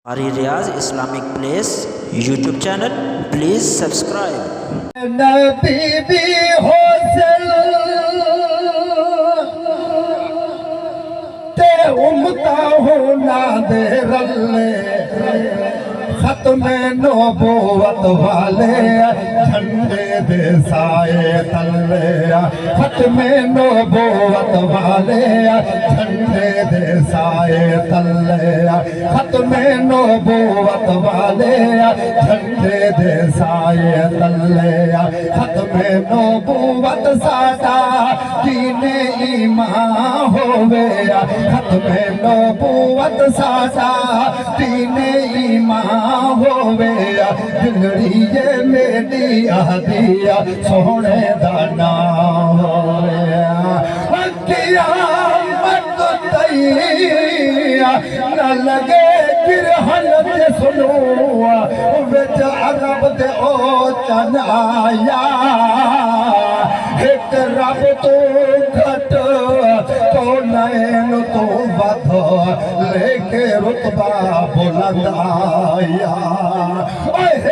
हमारी Riyaz Islamic place YouTube channel please subscribe. नबी होसल ते उमता हो ना दे रल्ले खत्मे नबूवत वाले झंडे दे साए तले खत्मे नबूवत वाले झंडे दे साए तले खत्मे नबूवत वाले झंडे दे साए तले खत्मे नबूवत साडा दीने ईमान होवे खत्मे नबूवत साडा दीने ईमान होवे दिलड़िए मेरी आदिया सोने दा नाम होवे कियामत तैया न लगे गिरहन ते सुनो विच अरब दे ओ चन आया एक रब तो घट तो नैन तो वध लेके रुतबा बुलंद आया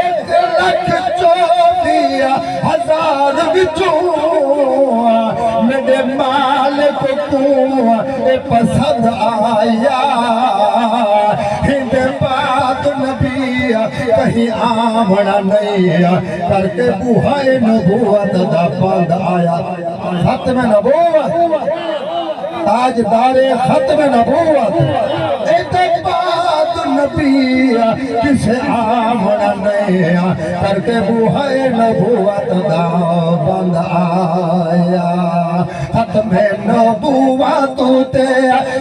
एक लख 24,000 विचों मेरे मालिक को पसंद आया हिंद बात नबी कहीं आमना नहीं करके बुहाए नबूवत दा बंद आया खत्म नबूवत ताजदारे खत्म नबूवत नबी किसे आमना नहीं करके बुहाए नबूवत दा बंद आया खत्म नबूवत ते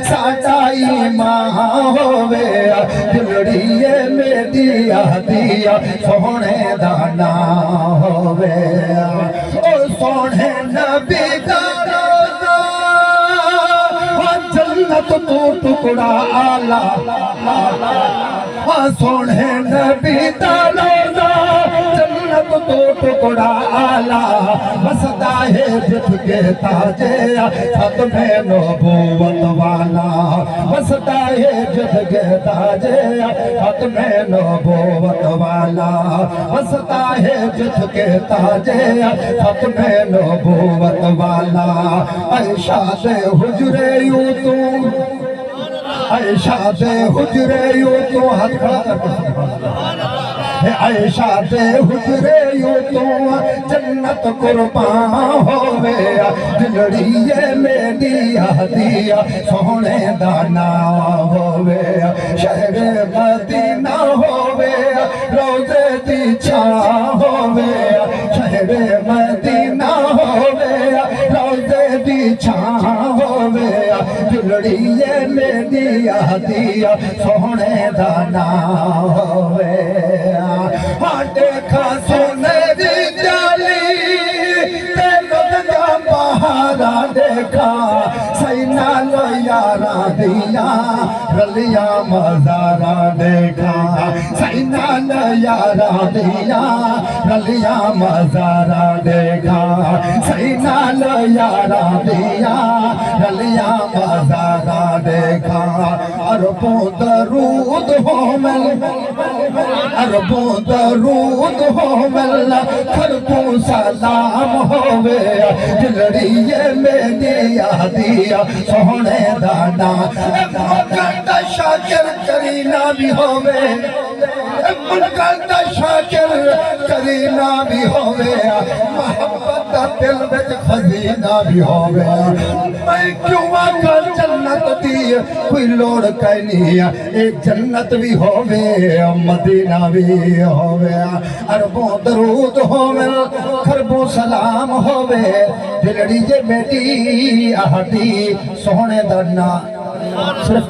साडा ईमान होवे दिलड़िए मेरी आदिया सोने दा नाम होवे ओ सोने नबी दा जन्नत तो टुकड़ा आला सोने नबी दा रोज़ा जन्नत तो टुकड़ा आला बसदा है जित के ताजे खत्मे नबूवत वाला बसदा है जित के ताजे खत्मे नबूवत वाला बसदा है जित के ताजे खत्मे नबूवत वाला ऐशा दे हुजरे यूं तू ऐशा दे हुजरे यूं तू हाथ खड़ा करके ऐशा दे हुजरे यूं तू जन्नत कुर्बान होवे दिलड़िए मेरी आदिया सोने दा नाम होवे शहर मदीना होवे रोज़े दी छां होवे शहर मदीना होवे रोज़े दी छां होवे दिलड़िए मेरी आदिया सोने दा नाम होवे देखा सोने दी जाली तेरा पहाड़ा देखा सही नालो यारा दिया रलिया मजारा देखा सही नाल यारा दिया रलिया मजारा देखा सही नाल यारा दिया रलिया मजारा देखा अरबों दरूद हो मिल अरबों दरूद हो मिल खरबों सलाम होवे दिलड़िए मेरी आदिया सोने दाना मनकंदा शाकिर करीना भी होवे मनकंदा शाकिर करीना भी होवे मोहब्बत दा दिल विच खजीना भी होवे मैं क्यों आखा जन्नत दी कोई लोड़ कैनी ए जन्नत भी होवे मदीना भी होवे अरबों दरूद होवे खरबों सलाम होवे दिलड़ी जे बेटी आदी सोने दा ना सिर्फ